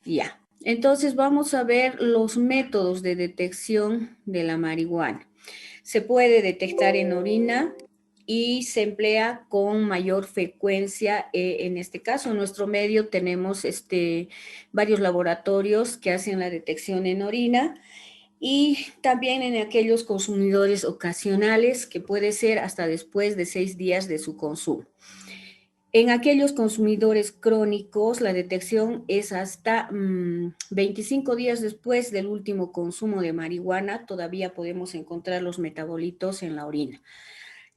Ya. Entonces vamos a ver los métodos de detección de la marihuana. Se puede detectar en orina y se emplea con mayor frecuencia. En este caso, en nuestro medio tenemos varios laboratorios que hacen la detección en orina y también en aquellos consumidores ocasionales que puede ser hasta después de 6 días de su consumo. En aquellos consumidores crónicos, la detección es hasta 25 días después del último consumo de marihuana, todavía podemos encontrar los metabolitos en la orina.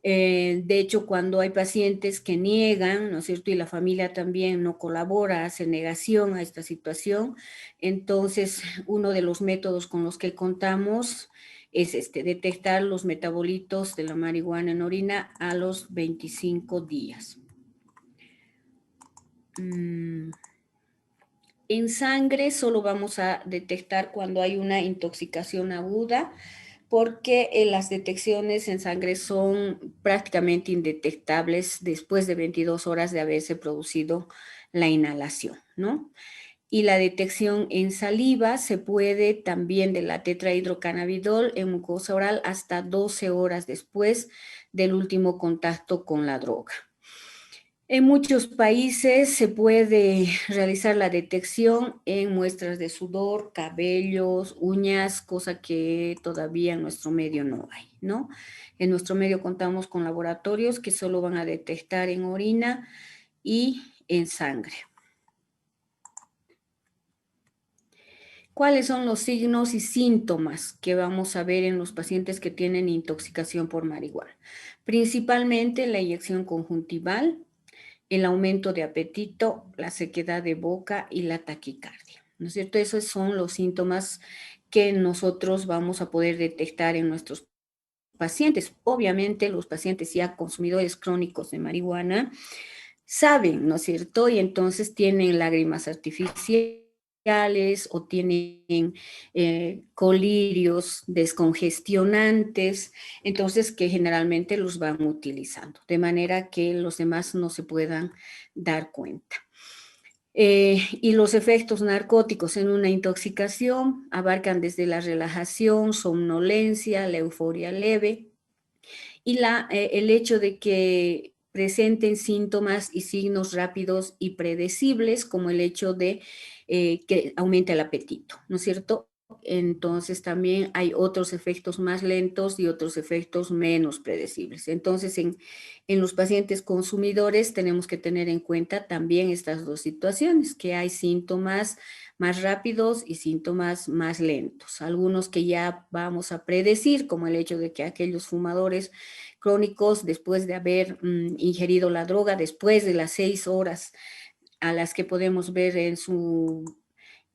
De hecho, cuando hay pacientes que niegan, ¿no es cierto? Y la familia también no colabora, hace negación a esta situación, entonces uno de los métodos con los que contamos es detectar los metabolitos de la marihuana en orina a los 25 días. En sangre solo vamos a detectar cuando hay una intoxicación aguda, porque las detecciones en sangre son prácticamente indetectables después de 22 horas de haberse producido la inhalación, ¿no? Y la detección en saliva se puede también de la tetrahidrocannabinol en mucosa oral hasta 12 horas después del último contacto con la droga. En muchos países se puede realizar la detección en muestras de sudor, cabellos, uñas, cosa que todavía en nuestro medio no hay, ¿no? En nuestro medio contamos con laboratorios que solo van a detectar en orina y en sangre. ¿Cuáles son los signos y síntomas que vamos a ver en los pacientes que tienen intoxicación por marihuana? Principalmente la inyección conjuntival, el aumento de apetito, la sequedad de boca y la taquicardia, ¿no es cierto? Esos son los síntomas que nosotros vamos a poder detectar en nuestros pacientes. Obviamente los pacientes ya consumidores crónicos de marihuana saben, ¿no es cierto? Y entonces tienen lágrimas artificiales o tienen colirios descongestionantes, entonces que generalmente los van utilizando, de manera que los demás no se puedan dar cuenta. Y los efectos narcóticos en una intoxicación abarcan desde la relajación, somnolencia, la euforia leve, y el hecho de que presenten síntomas y signos rápidos y predecibles, como el hecho de que aumente el apetito, ¿no es cierto? Entonces también hay otros efectos más lentos y otros efectos menos predecibles. Entonces en los pacientes consumidores tenemos que tener en cuenta también estas dos situaciones, que hay síntomas más rápidos y síntomas más lentos. Algunos que ya vamos a predecir, como el hecho de que aquellos fumadores crónicos, después de haber ingerido la droga, después de las 6 horas a las que podemos ver en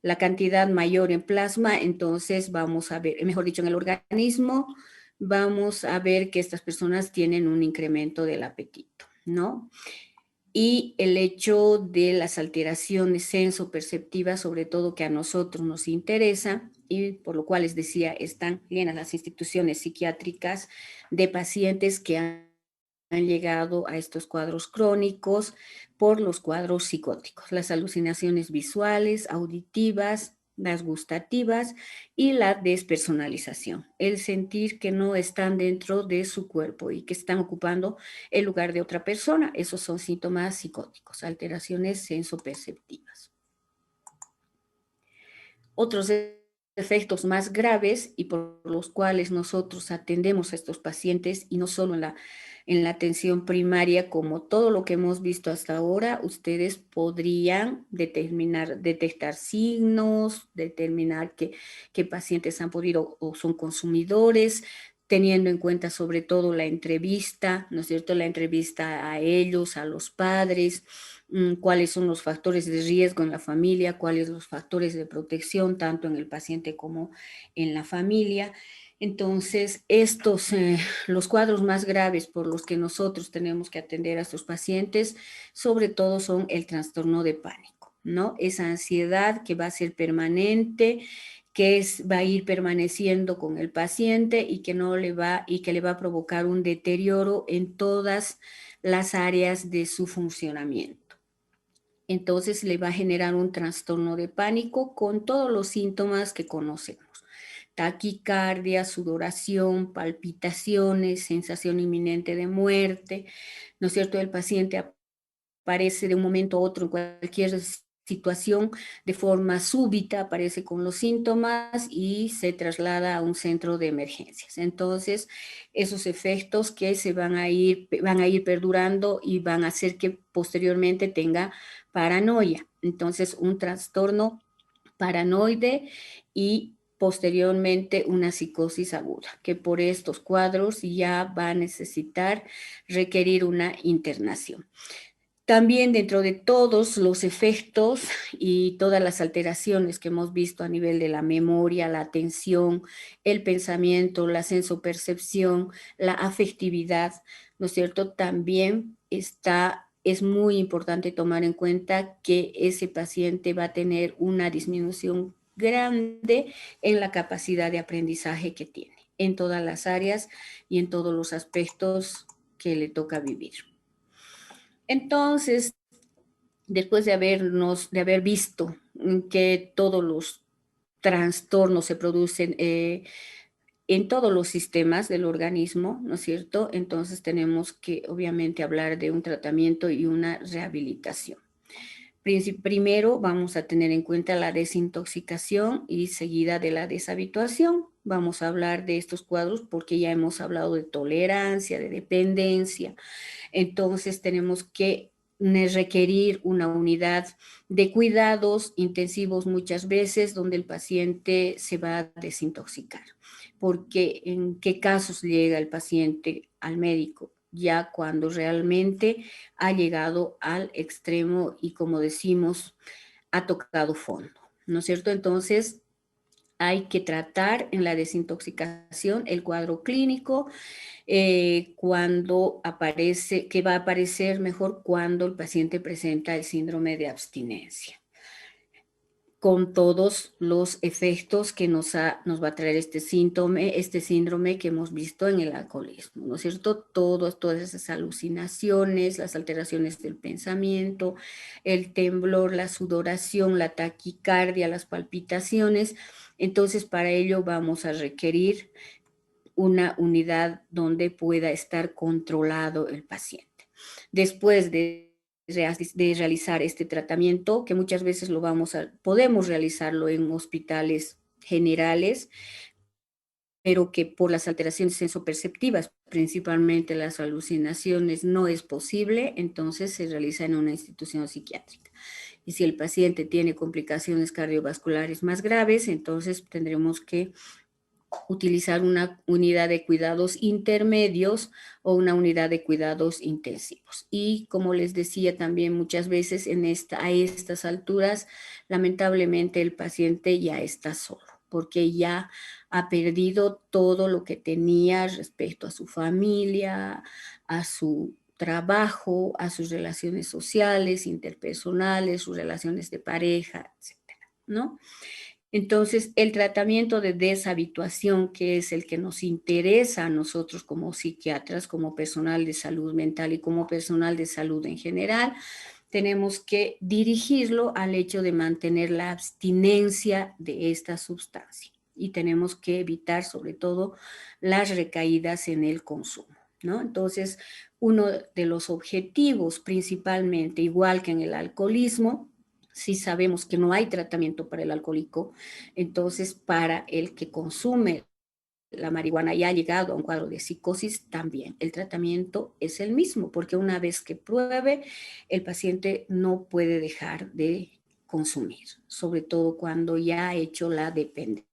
la cantidad mayor en plasma, entonces vamos a ver, mejor dicho, en el organismo, vamos a ver que estas personas tienen un incremento del apetito, ¿no? Y el hecho de las alteraciones sensoperceptivas, sobre todo que a nosotros nos interesa, y por lo cual les decía, están llenas las instituciones psiquiátricas de pacientes que han llegado a estos cuadros crónicos por los cuadros psicóticos, las alucinaciones visuales, auditivas, las gustativas y la despersonalización, el sentir que no están dentro de su cuerpo y que están ocupando el lugar de otra persona. Esos son síntomas psicóticos, alteraciones sensoperceptivas. Otros efectos más graves y por los cuales nosotros atendemos a estos pacientes y no solo en la atención primaria, como todo lo que hemos visto hasta ahora, ustedes podrían detectar signos, determinar qué pacientes han podido o son consumidores, teniendo en cuenta sobre todo la entrevista, ¿no es cierto? La entrevista a ellos, a los padres, cuáles son los factores de riesgo en la familia, cuáles los factores de protección, tanto en el paciente como en la familia. Entonces, los cuadros más graves por los que nosotros tenemos que atender a estos pacientes, sobre todo son el trastorno de pánico, ¿no? Esa ansiedad que va a ser permanente, va a ir permaneciendo con el paciente y que le va a provocar un deterioro en todas las áreas de su funcionamiento. entonces le va a generar un trastorno de pánico con todos los síntomas que conocemos. Taquicardia, sudoración, palpitaciones, sensación inminente de muerte, ¿no es cierto? El paciente aparece de un momento a otro en cualquier situación de forma súbita, aparece con los síntomas y se traslada a un centro de emergencias. Entonces, esos efectos que van a ir perdurando y van a hacer que posteriormente tenga paranoia. Entonces, un trastorno paranoide y posteriormente una psicosis aguda, que por estos cuadros ya va a necesitar requerir una internación. También dentro de todos los efectos y todas las alteraciones que hemos visto a nivel de la memoria, la atención, el pensamiento, la sensopercepción, la afectividad, ¿no es cierto? También es muy importante tomar en cuenta que ese paciente va a tener una disminución grande en la capacidad de aprendizaje que tiene, en todas las áreas y en todos los aspectos que le toca vivir. Entonces, después de haber visto que todos los trastornos se producen en todos los sistemas del organismo, ¿no es cierto? Entonces tenemos que obviamente hablar de un tratamiento y una rehabilitación. Primero vamos a tener en cuenta la desintoxicación y seguida de la deshabituación. Vamos a hablar de estos cuadros porque ya hemos hablado de tolerancia, de dependencia. Entonces tenemos que requerir una unidad de cuidados intensivos muchas veces donde el paciente se va a desintoxicar. Porque en qué casos llega el paciente al médico, ya cuando realmente ha llegado al extremo y, como decimos, ha tocado fondo, ¿no es cierto? Entonces hay que tratar en la desintoxicación el cuadro clínico, cuando aparece, que va a aparecer mejor cuando el paciente presenta el síndrome de abstinencia, con todos los efectos que nos va a traer este síndrome que hemos visto en el alcoholismo, ¿no es cierto? Todas esas alucinaciones, las alteraciones del pensamiento, el temblor, la sudoración, la taquicardia, las palpitaciones. Entonces, para ello vamos a requerir una unidad donde pueda estar controlado el paciente. Después de realizar este tratamiento, que muchas veces podemos realizarlo en hospitales generales, pero que por las alteraciones sensoperceptivas, principalmente las alucinaciones, no es posible, entonces se realiza en una institución psiquiátrica. Y si el paciente tiene complicaciones cardiovasculares más graves, entonces tendremos que utilizar una unidad de cuidados intermedios o una unidad de cuidados intensivos. Y como les decía también muchas veces a estas alturas, lamentablemente el paciente ya está solo, porque ya ha perdido todo lo que tenía respecto a su familia, a su trabajo, a sus relaciones sociales, interpersonales, sus relaciones de pareja, etcétera, ¿no? Entonces, el tratamiento de deshabituación, que es el que nos interesa a nosotros como psiquiatras, como personal de salud mental y como personal de salud en general, tenemos que dirigirlo al hecho de mantener la abstinencia de esta sustancia y tenemos que evitar sobre todo las recaídas en el consumo, ¿no? Entonces, uno de los objetivos principalmente, igual que en el alcoholismo, si sabemos que no hay tratamiento para el alcohólico, entonces para el que consume la marihuana y ha llegado a un cuadro de psicosis, también el tratamiento es el mismo, porque una vez que pruebe, el paciente no puede dejar de consumir, sobre todo cuando ya ha hecho la dependencia.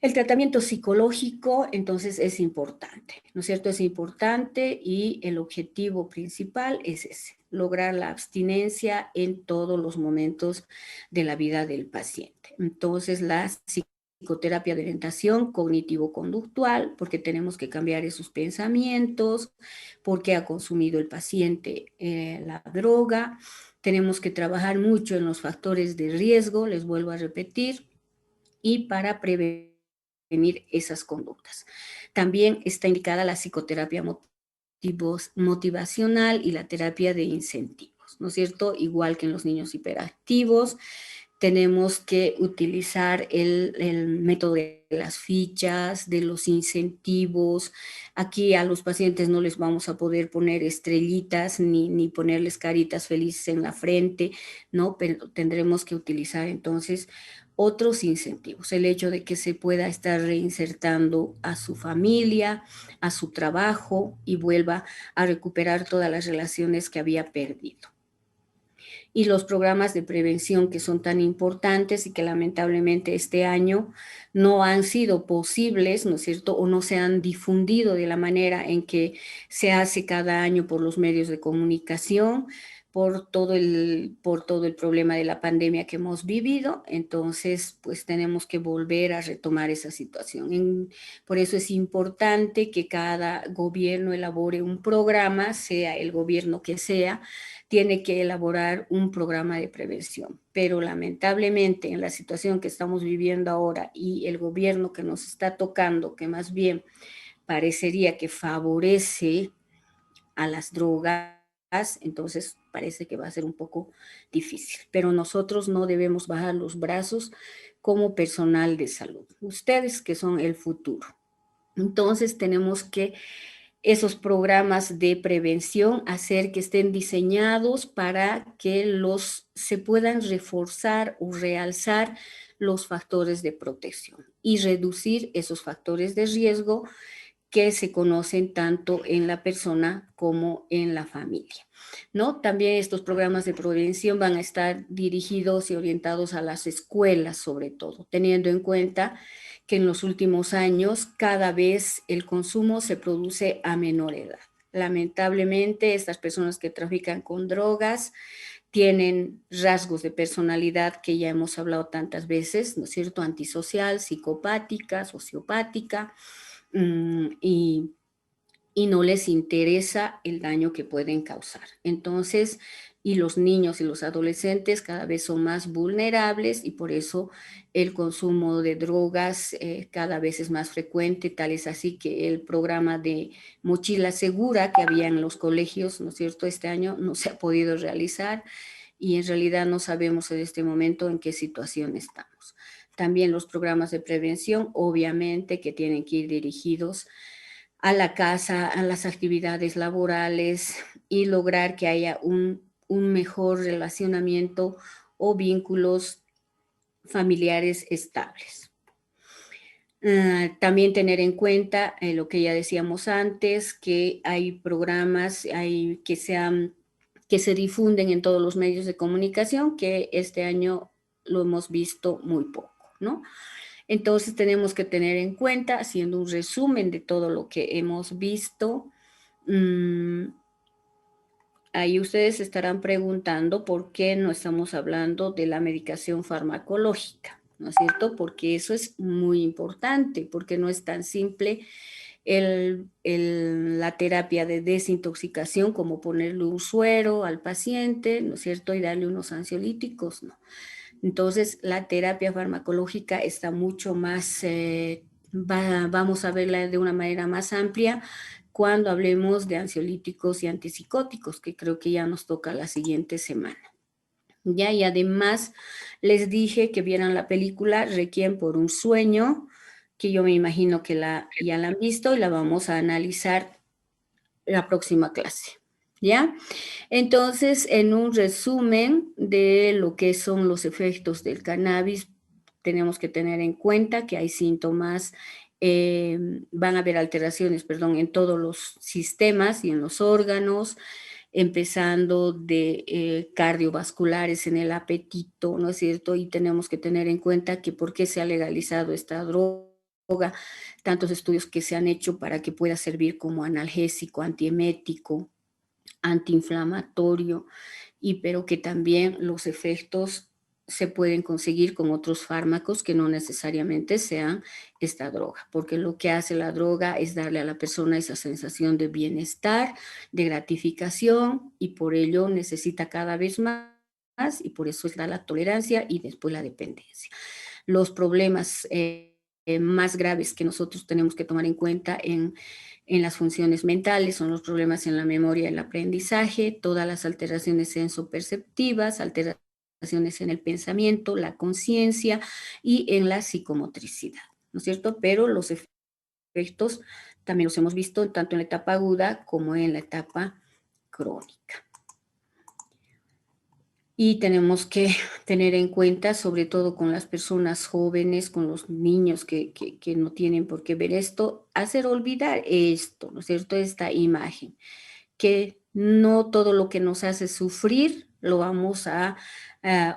El tratamiento psicológico, entonces, es importante, ¿no es cierto? Es importante y el objetivo principal es ese, lograr la abstinencia en todos los momentos de la vida del paciente. Entonces, la psicoterapia de orientación cognitivo-conductual, porque tenemos que cambiar esos pensamientos, porque ha consumido el paciente la droga. Tenemos que trabajar mucho en los factores de riesgo, les vuelvo a repetir, y para prevenir esas conductas. También está indicada la psicoterapia motivacional y la terapia de incentivos. ¿no es cierto? Igual que en los niños hiperactivos, tenemos que utilizar el método de las fichas, de los incentivos. Aquí a los pacientes no les vamos a poder poner estrellitas ni ponerles caritas felices en la frente, ¿no? Pero tendremos que utilizar entonces otros incentivos. El hecho de que se pueda estar reinsertando a su familia, a su trabajo y vuelva a recuperar todas las relaciones que había perdido. Y los programas de prevención que son tan importantes y que lamentablemente este año no han sido posibles, ¿no es cierto? O no se han difundido de la manera en que se hace cada año por los medios de comunicación, por todo el problema de la pandemia que hemos vivido. Entonces, pues tenemos que volver a retomar esa situación. Por eso es importante que cada gobierno elabore un programa, sea el gobierno que sea, tiene que elaborar un programa de prevención. Pero lamentablemente en la situación que estamos viviendo ahora y el gobierno que nos está tocando, que más bien parecería que favorece a las drogas, entonces parece que va a ser un poco difícil. Pero nosotros no debemos bajar los brazos como personal de salud. Ustedes que son el futuro. Entonces tenemos que esos programas de prevención, hacer que estén diseñados para que se puedan reforzar o realzar los factores de protección y reducir esos factores de riesgo que se conocen tanto en la persona como en la familia, ¿no? También estos programas de prevención van a estar dirigidos y orientados a las escuelas, sobre todo, teniendo en cuenta que en los últimos años cada vez el consumo se produce a menor edad. Lamentablemente, estas personas que trafican con drogas tienen rasgos de personalidad que ya hemos hablado tantas veces, ¿no es cierto? Antisocial, psicopática, sociopática, y no les interesa el daño que pueden causar. Entonces, y los niños y los adolescentes cada vez son más vulnerables y por eso el consumo de drogas cada vez es más frecuente, tal es así que el programa de mochila segura que había en los colegios, ¿no es cierto?, este año no se ha podido realizar y en realidad no sabemos en este momento en qué situación estamos. También los programas de prevención, obviamente, que tienen que ir dirigidos a la casa, a las actividades laborales y lograr que haya un mejor relacionamiento o vínculos familiares estables. También tener en cuenta lo que ya decíamos antes, que hay programas que se difunden en todos los medios de comunicación, que este año lo hemos visto muy poco, ¿no? Entonces tenemos que tener en cuenta, haciendo un resumen de todo lo que hemos visto, ahí ustedes se estarán preguntando por qué no estamos hablando de la medicación farmacológica, ¿no es cierto? Porque eso es muy importante, porque no es tan simple la terapia de desintoxicación como ponerle un suero al paciente, ¿no es cierto? Y darle unos ansiolíticos, ¿no? Entonces, la terapia farmacológica está mucho más, vamos a verla de una manera más amplia cuando hablemos de ansiolíticos y antipsicóticos, que creo que ya nos toca la siguiente semana. Ya, y además les dije que vieran la película Requiem por un sueño, que yo me imagino que ya la han visto y la vamos a analizar la próxima clase. ¿Ya? Entonces, en un resumen de lo que son los efectos del cannabis, tenemos que tener en cuenta que hay síntomas, van a haber alteraciones, perdón, en todos los sistemas y en los órganos, empezando de cardiovasculares en el apetito, ¿no es cierto? Y tenemos que tener en cuenta que por qué se ha legalizado esta droga, tantos estudios que se han hecho para que pueda servir como analgésico, antiemético, antiinflamatorio, pero que también los efectos se pueden conseguir con otros fármacos que no necesariamente sean esta droga, porque lo que hace la droga es darle a la persona esa sensación de bienestar, de gratificación, y por ello necesita cada vez más, y por eso está la tolerancia y después la dependencia. Los problemas más graves que nosotros tenemos que tomar en cuenta en las funciones mentales son los problemas en la memoria y el aprendizaje, todas las alteraciones sensoperceptivas, alteraciones en el pensamiento, la conciencia y en la psicomotricidad, ¿no es cierto? Pero los efectos también los hemos visto tanto en la etapa aguda como en la etapa crónica. Y tenemos que tener en cuenta, sobre todo con las personas jóvenes, con los niños que no tienen por qué ver esto, hacer olvidar esto, ¿no es cierto? Esta imagen, que no todo lo que nos hace sufrir lo vamos a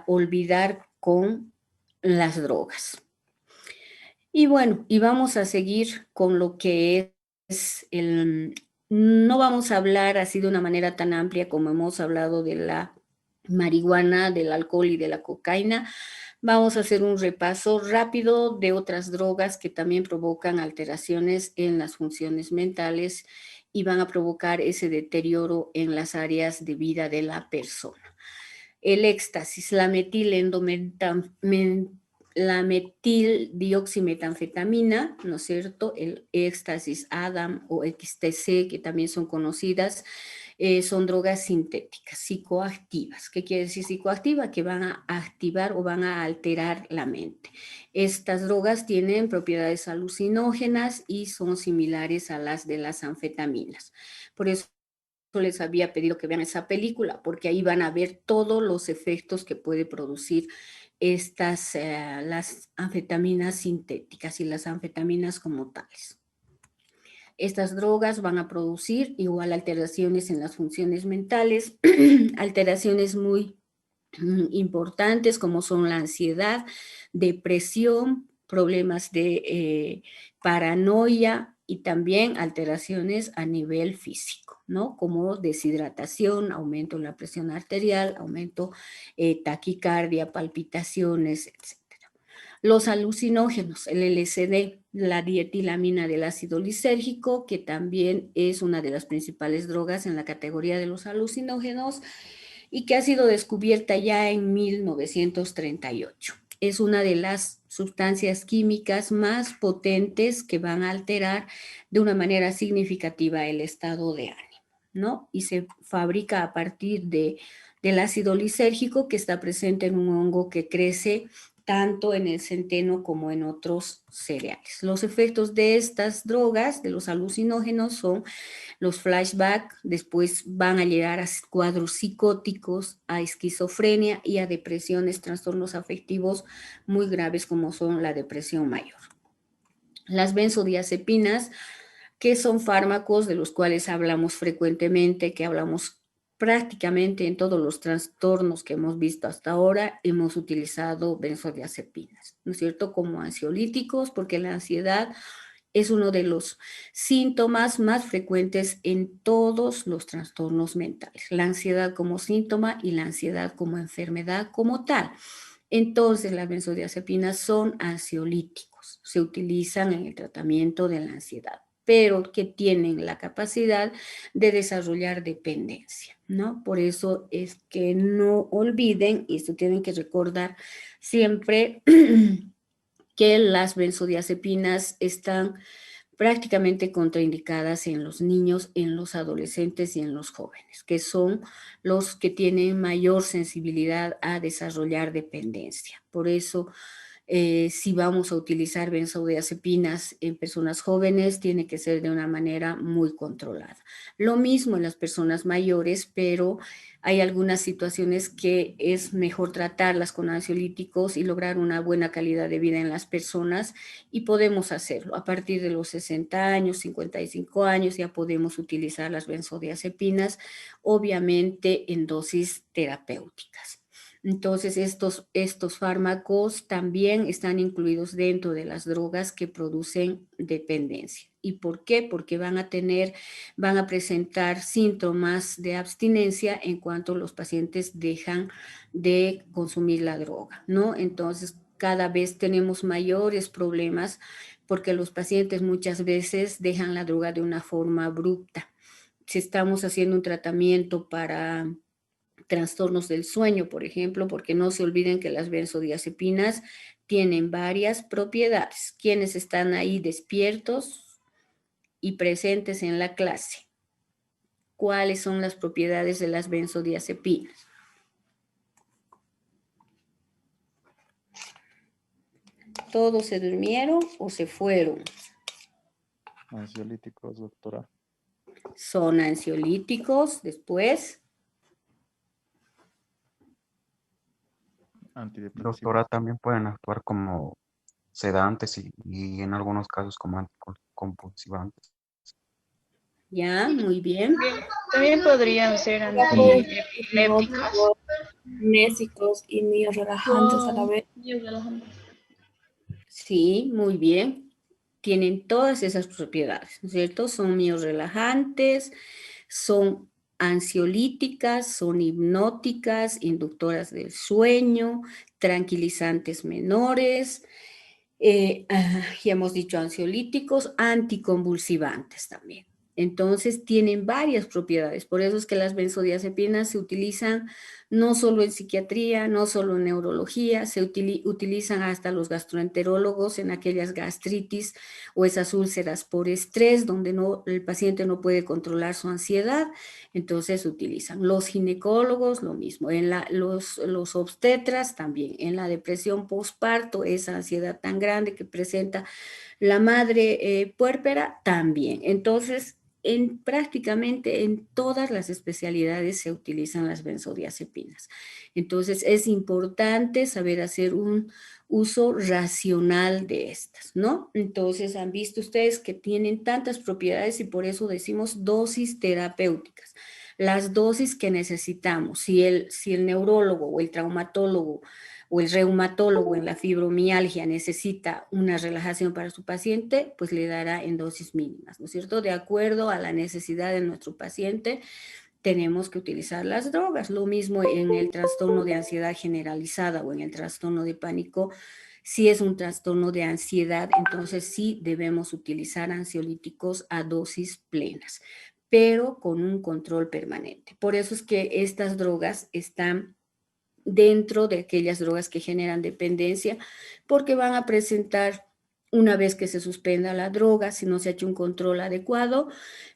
olvidar con las drogas. Y bueno, y vamos a seguir con lo que es no vamos a hablar así de una manera tan amplia como hemos hablado de la marihuana, del alcohol y de la cocaína. Vamos a hacer un repaso rápido de otras drogas que también provocan alteraciones en las funciones mentales y van a provocar ese deterioro en las áreas de vida de la persona. El éxtasis, la metildioximetanfetamina, ¿no es cierto? El éxtasis Adam o XTC, que también son conocidas, son drogas sintéticas, psicoactivas. ¿Qué quiere decir psicoactiva? Que van a activar o van a alterar la mente. Estas drogas tienen propiedades alucinógenas y son similares a las de las anfetaminas. Por eso les había pedido que vean esa película, porque ahí van a ver todos los efectos que puede producir las anfetaminas sintéticas y las anfetaminas como tales. Estas drogas van a producir igual alteraciones en las funciones mentales, alteraciones muy importantes como son la ansiedad, depresión, problemas de paranoia y también alteraciones a nivel físico, ¿no? Como deshidratación, aumento en la presión arterial, aumento taquicardia, palpitaciones, etc. Los alucinógenos, el LSD, la dietilamina del ácido lisérgico, que también es una de las principales drogas en la categoría de los alucinógenos y que ha sido descubierta ya en 1938. Es una de las sustancias químicas más potentes que van a alterar de una manera significativa el estado de ánimo, ¿no? Y se fabrica a partir del ácido lisérgico que está presente en un hongo que crece tanto en el centeno como en otros cereales. Los efectos de estas drogas, de los alucinógenos, son los flashbacks, después van a llegar a cuadros psicóticos, a esquizofrenia y a depresiones, trastornos afectivos muy graves como son la depresión mayor. Las benzodiazepinas, que son fármacos de los cuales hablamos frecuentemente, que hablamos prácticamente en todos los trastornos que hemos visto hasta ahora, hemos utilizado benzodiazepinas, ¿no es cierto? Como ansiolíticos, porque la ansiedad es uno de los síntomas más frecuentes en todos los trastornos mentales. La ansiedad como síntoma y la ansiedad como enfermedad como tal. Entonces, las benzodiazepinas son ansiolíticos, se utilizan en el tratamiento de la ansiedad, pero que tienen la capacidad de desarrollar dependencia, ¿no? Por eso es que no olviden, y esto tienen que recordar siempre, que las benzodiazepinas están prácticamente contraindicadas en los niños, en los adolescentes y en los jóvenes, que son los que tienen mayor sensibilidad a desarrollar dependencia. Por eso, si vamos a utilizar benzodiazepinas en personas jóvenes, tiene que ser de una manera muy controlada. Lo mismo en las personas mayores, pero hay algunas situaciones que es mejor tratarlas con ansiolíticos y lograr una buena calidad de vida en las personas y podemos hacerlo. A partir de los 60 años, 55 años, ya podemos utilizar las benzodiazepinas, obviamente en dosis terapéuticas. Entonces, estos fármacos también están incluidos dentro de las drogas que producen dependencia. ¿Y por qué? Porque van a presentar síntomas de abstinencia en cuanto los pacientes dejan de consumir la droga, ¿no? Entonces, cada vez tenemos mayores problemas porque los pacientes muchas veces dejan la droga de una forma abrupta. Si estamos haciendo un tratamiento trastornos del sueño, por ejemplo, porque no se olviden que las benzodiazepinas tienen varias propiedades. Quienes están ahí despiertos y presentes en la clase. ¿Cuáles son las propiedades de las benzodiazepinas? ¿Todos se durmieron o se fueron? Ansiolíticos, doctora. Son ansiolíticos, después. Antidepresivos. Doctora, también pueden actuar como sedantes y en algunos casos como anticonvulsivantes. Ya, muy bien. También podrían ser antiepilépticos. Amnésicos y muy relajantes a la vez. Sí, muy bien. Tienen todas esas propiedades, ¿no es cierto? Son miorelajantes, son ansiolíticas, son hipnóticas, inductoras del sueño, tranquilizantes menores, ya hemos dicho ansiolíticos, anticonvulsivantes también. Entonces tienen varias propiedades, por eso es que las benzodiazepinas se utilizan no solo en psiquiatría, no solo en neurología, se utilizan hasta los gastroenterólogos en aquellas gastritis o esas úlceras por estrés donde el paciente no puede controlar su ansiedad, entonces utilizan. Los ginecólogos lo mismo, los obstetras también, en la depresión postparto, esa ansiedad tan grande que presenta la madre puérpera también. Entonces, prácticamente en todas las especialidades se utilizan las benzodiazepinas. Entonces, es importante saber hacer un uso racional de estas, ¿no? Entonces, han visto ustedes que tienen tantas propiedades y por eso decimos dosis terapéuticas. Las dosis que necesitamos, si el neurólogo o el traumatólogo o el reumatólogo en la fibromialgia necesita una relajación para su paciente, pues le dará en dosis mínimas, ¿no es cierto? De acuerdo a la necesidad de nuestro paciente, tenemos que utilizar las drogas. Lo mismo en el trastorno de ansiedad generalizada o en el trastorno de pánico. Si es un trastorno de ansiedad, entonces sí debemos utilizar ansiolíticos a dosis plenas, pero con un control permanente. Por eso es que estas drogas están dentro de aquellas drogas que generan dependencia, porque van a presentar, una vez que se suspenda la droga, si no se ha hecho un control adecuado,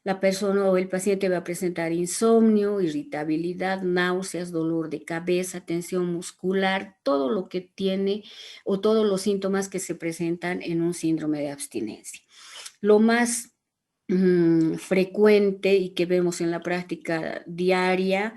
la persona o el paciente va a presentar insomnio, irritabilidad, náuseas, dolor de cabeza, tensión muscular, todo lo que tiene o todos los síntomas que se presentan en un síndrome de abstinencia. Lo más frecuente y que vemos en la práctica diaria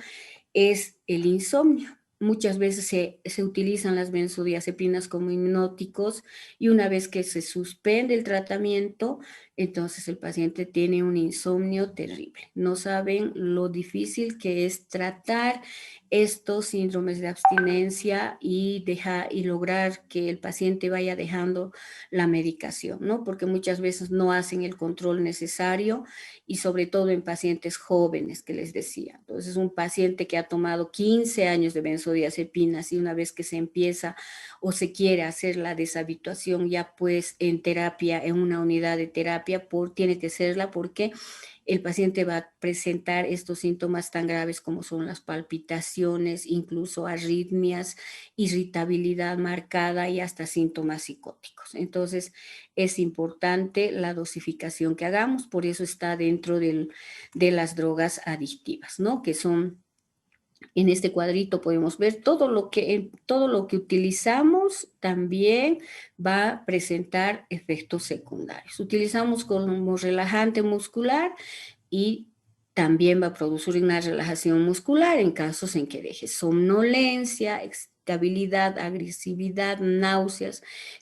es el insomnio. Muchas veces se utilizan las benzodiazepinas como hipnóticos y una vez que se suspende el tratamiento, entonces el paciente tiene un insomnio terrible. No saben lo difícil que es tratar estos síndromes de abstinencia y lograr que el paciente vaya dejando la medicación, ¿no? Porque muchas veces no hacen el control necesario y sobre todo en pacientes jóvenes que les decía. Entonces, un paciente que ha tomado 15 años de benzodiazepinas y una vez que se empieza o se quiere hacer la deshabituación ya pues en terapia, en una unidad de terapia, tiene que serla porque el paciente va a presentar estos síntomas tan graves como son las palpitaciones, incluso arritmias, irritabilidad marcada y hasta síntomas psicóticos. Entonces, es importante la dosificación que hagamos, por eso está dentro de las drogas adictivas, ¿no? Que son, en este cuadrito podemos ver todo lo que utilizamos también va a presentar efectos secundarios. Utilizamos como relajante muscular y también va a producir una relajación muscular en casos en que deje somnolencia, excitabilidad, agresividad, náuseas,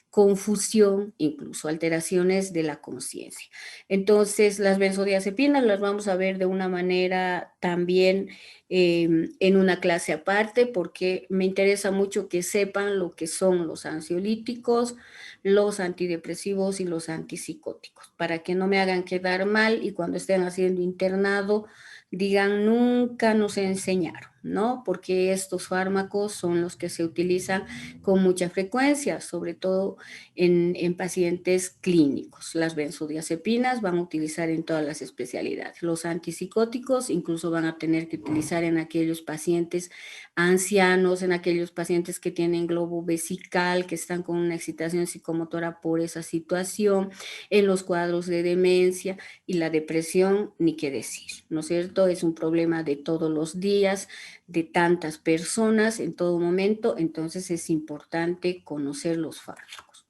confusión, incluso alteraciones de la conciencia. Entonces, las benzodiazepinas las vamos a ver de una manera también en una clase aparte, porque me interesa mucho que sepan lo que son los ansiolíticos, los antidepresivos y los antipsicóticos, para que no me hagan quedar mal y cuando estén haciendo internado digan nunca nos enseñaron. ¿no? Porque estos fármacos son los que se utilizan con mucha frecuencia, sobre todo en pacientes clínicos. Las benzodiazepinas van a utilizar en todas las especialidades. Los antipsicóticos incluso van a tener que utilizar en aquellos pacientes ancianos, en aquellos pacientes que tienen globo vesical, que están con una excitación psicomotora por esa situación, en los cuadros de demencia y la depresión, ni qué decir, ¿no es cierto? Es un problema de todos los días, de tantas personas en todo momento, entonces es importante conocer los fármacos.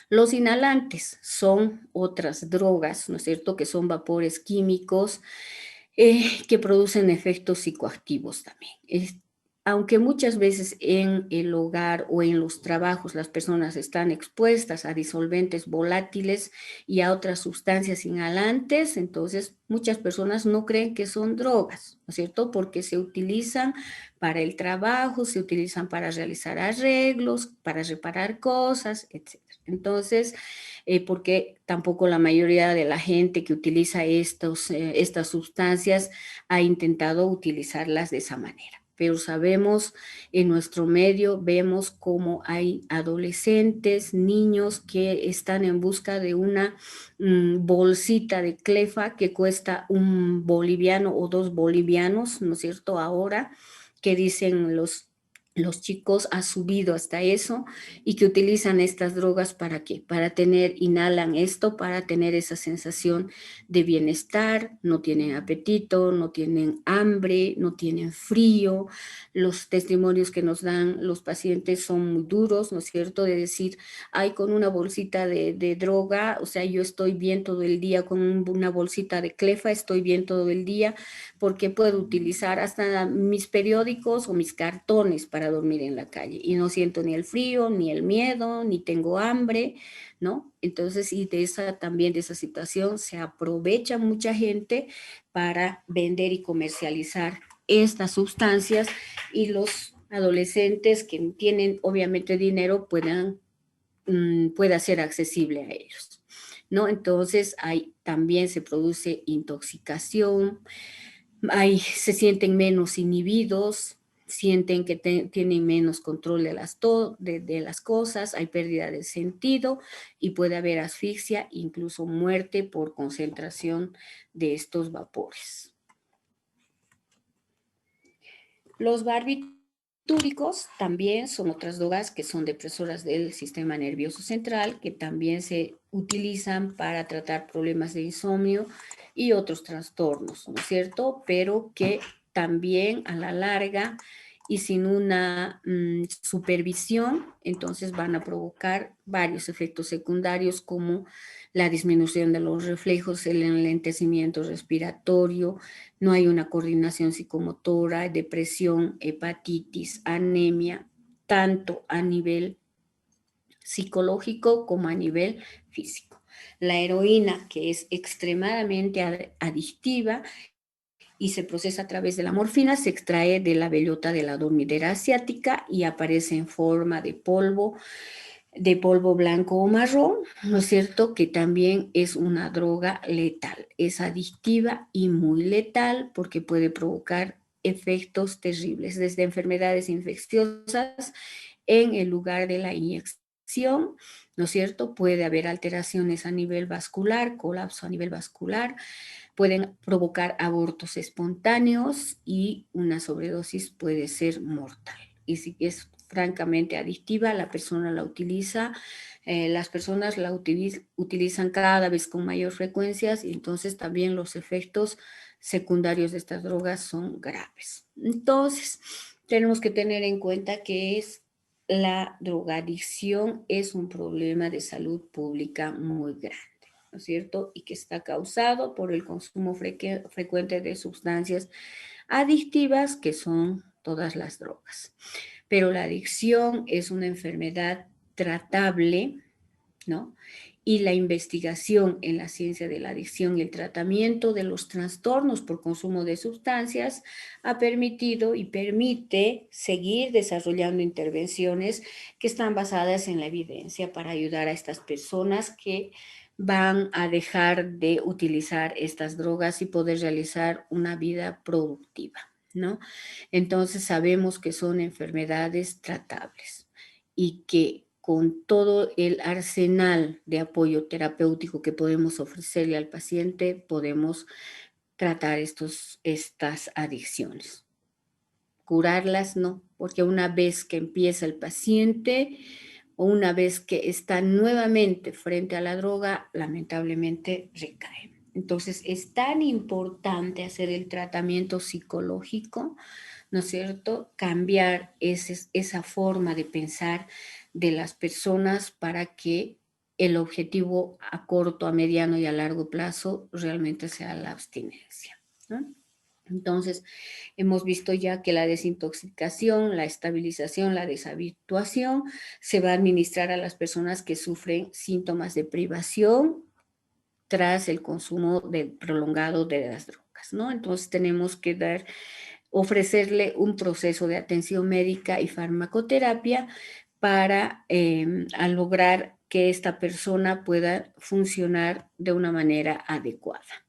Los inhalantes son otras drogas, ¿no es cierto?, que son vapores químicos que producen efectos psicoactivos también. Aunque muchas veces en el hogar o en los trabajos las personas están expuestas a disolventes volátiles y a otras sustancias inhalantes, entonces muchas personas no creen que son drogas, ¿no es cierto? Porque se utilizan para el trabajo, se utilizan para realizar arreglos, para reparar cosas, etc. Entonces, porque tampoco la mayoría de la gente que utiliza estas sustancias ha intentado utilizarlas de esa manera. Pero sabemos, en nuestro medio, vemos cómo hay adolescentes, niños que están en busca de una bolsita de clefa que cuesta 1 boliviano o 2 bolivianos, ¿no es cierto? Ahora, que dicen los chicos, ha subido hasta eso, y que utilizan estas drogas ¿para qué? Inhalan esto para tener esa sensación de bienestar, no tienen apetito, no tienen hambre, no tienen frío. Los testimonios que nos dan los pacientes son muy duros, ¿no es cierto? De decir, ay, con una bolsita de droga, o sea, yo estoy bien todo el día, con una bolsita de clefa estoy bien todo el día, porque puedo utilizar hasta mis periódicos o mis cartones para dormir en la calle y no siento ni el frío, ni el miedo, ni tengo hambre, ¿no? Entonces, y de esa situación se aprovecha mucha gente para vender y comercializar estas sustancias, y los adolescentes que tienen obviamente dinero pueda ser accesible a ellos, ¿no? Entonces, también se produce intoxicación, se sienten menos inhibidos, sienten que tienen menos control de las cosas, hay pérdida de sentido y puede haber asfixia, incluso muerte por concentración de estos vapores. Los barbitúricos también son otras drogas que son depresoras del sistema nervioso central, que también se utilizan para tratar problemas de insomnio y otros trastornos, ¿no es cierto? Pero que también a la larga y sin una supervisión, entonces van a provocar varios efectos secundarios, como la disminución de los reflejos, el enlentecimiento respiratorio, no hay una coordinación psicomotora, depresión, hepatitis, anemia, tanto a nivel psicológico como a nivel físico. La heroína, que es extremadamente adictiva y se procesa a través de la morfina, se extrae de la bellota de la dormidera asiática y aparece en forma de polvo blanco o marrón, ¿no es cierto? Que también es una droga letal, es adictiva y muy letal porque puede provocar efectos terribles, desde enfermedades infecciosas en el lugar de la inyección, ¿no es cierto? Puede haber alteraciones a nivel vascular, colapso a nivel vascular, pueden provocar abortos espontáneos y una sobredosis puede ser mortal. Y si es francamente adictiva, la persona la utiliza, las personas la utilizan cada vez con mayor frecuencia, y entonces también los efectos secundarios de estas drogas son graves. Entonces, tenemos que tener en cuenta que la drogadicción es un problema de salud pública muy grande, ¿no es cierto? Y que está causado por el consumo frecuente de sustancias adictivas, que son todas las drogas. Pero la adicción es una enfermedad tratable, ¿no? Y la investigación en la ciencia de la adicción y el tratamiento de los trastornos por consumo de sustancias ha permitido y permite seguir desarrollando intervenciones que están basadas en la evidencia para ayudar a estas personas que van a dejar de utilizar estas drogas y poder realizar una vida productiva. ¿no? Entonces sabemos que son enfermedades tratables y que con todo el arsenal de apoyo terapéutico que podemos ofrecerle al paciente, podemos tratar estas adicciones. Curarlas no, porque una vez que empieza el paciente o una vez que está nuevamente frente a la droga, lamentablemente recae. Entonces es tan importante hacer el tratamiento psicológico, ¿no es cierto? Cambiar esa forma de pensar de las personas para que el objetivo a corto, a mediano y a largo plazo realmente sea la abstinencia, ¿no? Entonces, hemos visto ya que la desintoxicación, la estabilización, la deshabituación se va a administrar a las personas que sufren síntomas de privación tras el consumo prolongado de las drogas, ¿no? Entonces, tenemos que ofrecerle un proceso de atención médica y farmacoterapia para lograr que esta persona pueda funcionar de una manera adecuada.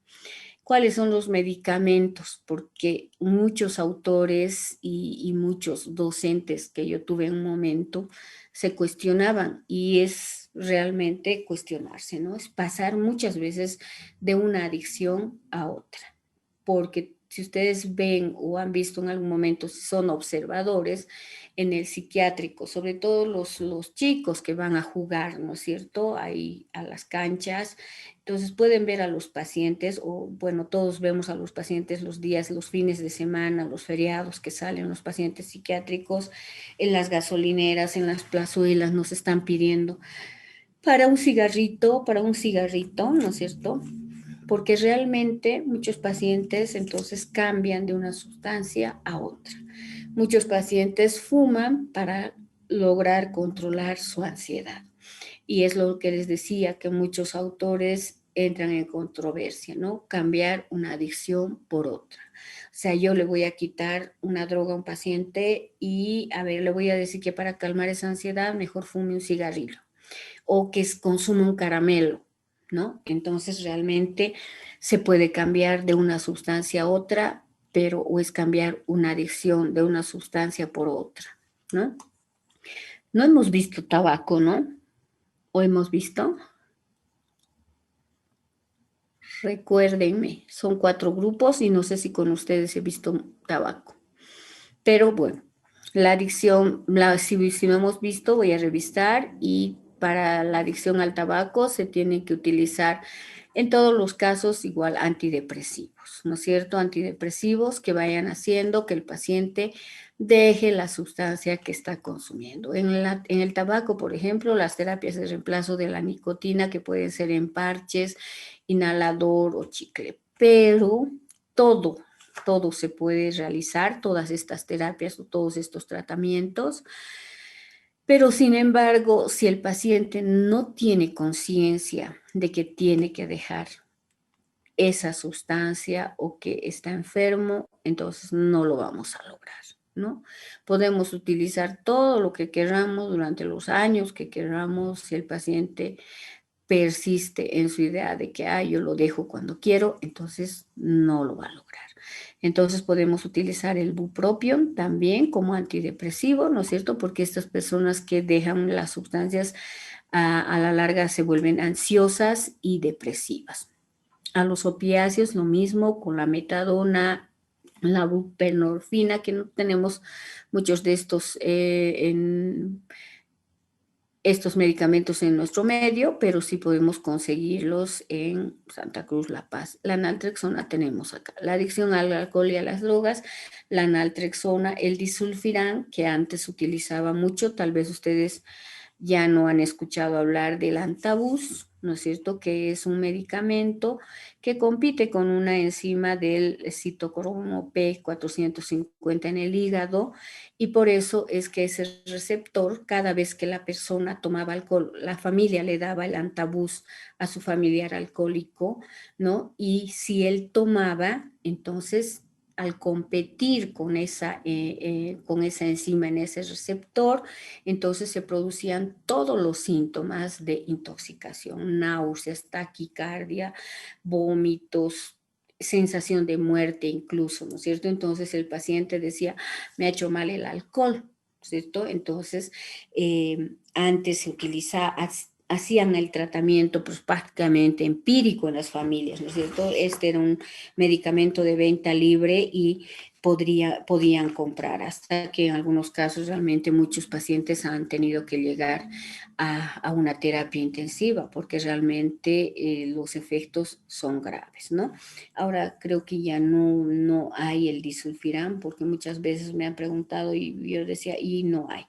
¿Cuáles son los medicamentos? Porque muchos autores y muchos docentes que yo tuve en un momento se cuestionaban y es realmente cuestionarse, ¿no? Es pasar muchas veces de una adicción a otra, porque si ustedes ven o han visto en algún momento, si son observadores en el psiquiátrico, sobre todo los chicos que van a jugar, ¿no es cierto?, ahí a las canchas, entonces pueden ver a los pacientes, o bueno, todos vemos a los pacientes los días, los fines de semana, los feriados que salen los pacientes psiquiátricos en las gasolineras, en las plazuelas, nos están pidiendo para un cigarrito, ¿no es cierto? Porque realmente muchos pacientes entonces cambian de una sustancia a otra. Muchos pacientes fuman para lograr controlar su ansiedad. Y es lo que les decía, que muchos autores entran en controversia, ¿no? Cambiar una adicción por otra. O sea, yo le voy a quitar una droga a un paciente y, a ver, le voy a decir que para calmar esa ansiedad mejor fume un cigarrillo o que consuma un caramelo, ¿no? Entonces realmente se puede cambiar de una sustancia a otra, pero o es cambiar una adicción de una sustancia por otra, ¿no? No hemos visto tabaco, ¿no? ¿O hemos visto? Recuérdenme, son 4 grupos y no sé si con ustedes he visto tabaco. Pero bueno, la adicción, si no hemos visto, voy a revisar y para la adicción al tabaco se tiene que utilizar en todos los casos igual antidepresivos, ¿no es cierto? Antidepresivos que vayan haciendo que el paciente deje la sustancia que está consumiendo. En el tabaco, por ejemplo, las terapias de reemplazo de la nicotina que pueden ser en parches, inhalador o chicle, pero todo se puede realizar, todas estas terapias o todos estos tratamientos, pero sin embargo, si el paciente no tiene conciencia de que tiene que dejar esa sustancia o que está enfermo, entonces no lo vamos a lograr, ¿no? Podemos utilizar todo lo que queramos durante los años que queramos, si el paciente persiste en su idea de que, yo lo dejo cuando quiero, entonces no lo va a lograr. Entonces podemos utilizar el bupropión también como antidepresivo, ¿no es cierto? Porque estas personas que dejan las sustancias a la larga se vuelven ansiosas y depresivas. A los opiáceos lo mismo con la metadona, la buprenorfina, que no tenemos muchos de estos medicamentos en nuestro medio, pero sí podemos conseguirlos en Santa Cruz, La Paz. La naltrexona tenemos acá. La adicción al alcohol y a las drogas, la naltrexona, el disulfiram, que antes utilizaba mucho, tal vez ustedes ya no han escuchado hablar del antabús, ¿no es cierto? Que es un medicamento que compite con una enzima del citocromo P450 en el hígado y por eso es que ese receptor, cada vez que la persona tomaba alcohol, la familia le daba el antabús a su familiar alcohólico, ¿no? Y si él tomaba, entonces al competir con esa enzima en ese receptor, entonces se producían todos los síntomas de intoxicación, náuseas, taquicardia, vómitos, sensación de muerte incluso, ¿no es cierto? Entonces el paciente decía, me ha hecho mal el alcohol, ¿cierto? Entonces, antes se hacían el tratamiento pues, prácticamente empírico en las familias, ¿no es cierto? Este era un medicamento de venta libre y podían comprar, hasta que en algunos casos realmente muchos pacientes han tenido que llegar a una terapia intensiva porque realmente los efectos son graves, ¿no? Ahora creo que ya no hay el disulfiram porque muchas veces me han preguntado y yo decía, y no hay.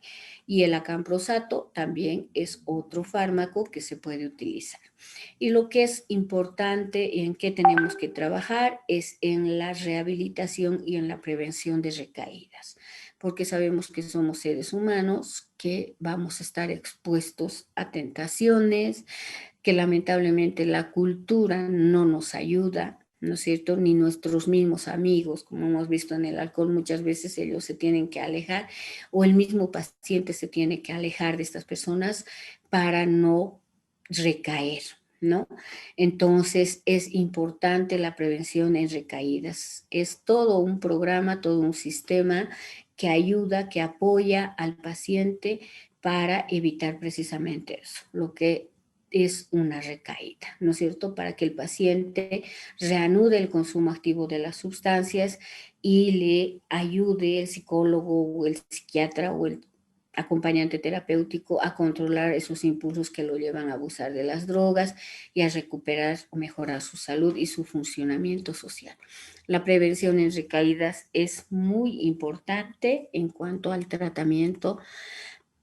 Y el acamprosato también es otro fármaco que se puede utilizar. Y lo que es importante y en qué tenemos que trabajar es en la rehabilitación y en la prevención de recaídas, porque sabemos que somos seres humanos, que vamos a estar expuestos a tentaciones, que lamentablemente la cultura no nos ayuda, ¿no es cierto? Ni nuestros mismos amigos, como hemos visto en el alcohol, muchas veces ellos se tienen que alejar o el mismo paciente se tiene que alejar de estas personas para no recaer, ¿no? Entonces es importante la prevención en recaídas. Es todo un programa, todo un sistema que ayuda, que apoya al paciente para evitar precisamente eso, lo que es una recaída, ¿no es cierto? Para que el paciente reanude el consumo activo de las sustancias y le ayude el psicólogo o el psiquiatra o el acompañante terapéutico a controlar esos impulsos que lo llevan a abusar de las drogas y a recuperar o mejorar su salud y su funcionamiento social. La prevención en recaídas es muy importante en cuanto al tratamiento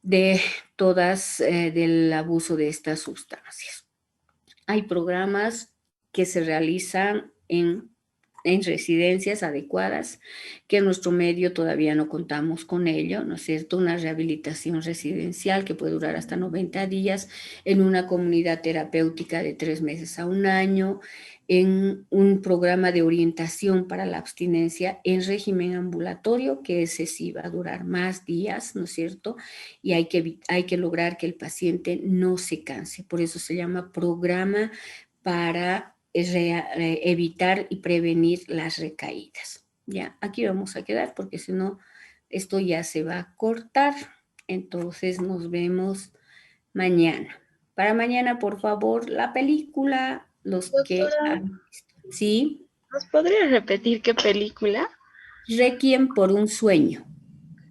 de del abuso de estas sustancias. Hay programas que se realizan en residencias adecuadas, que en nuestro medio todavía no contamos con ello, ¿no es cierto? Una rehabilitación residencial que puede durar hasta 90 días en una comunidad terapéutica de 3 meses a un año, en un programa de orientación para la abstinencia en régimen ambulatorio, que ese sí va a durar más días, ¿no es cierto? Y hay que lograr que el paciente no se canse. Por eso se llama programa para evitar y prevenir las recaídas. Ya, aquí vamos a quedar porque si no, esto ya se va a cortar. Entonces nos vemos mañana. Para mañana, por favor, la película, los que Doctora, han visto. ¿Sí? ¿nos podría repetir qué película? Requiem por un sueño.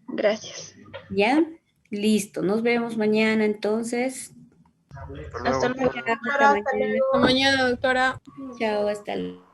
Gracias. ¿Ya? Listo. Nos vemos mañana entonces. Hasta luego. Hasta mañana. Hasta mañana, doctora. Chao, hasta luego.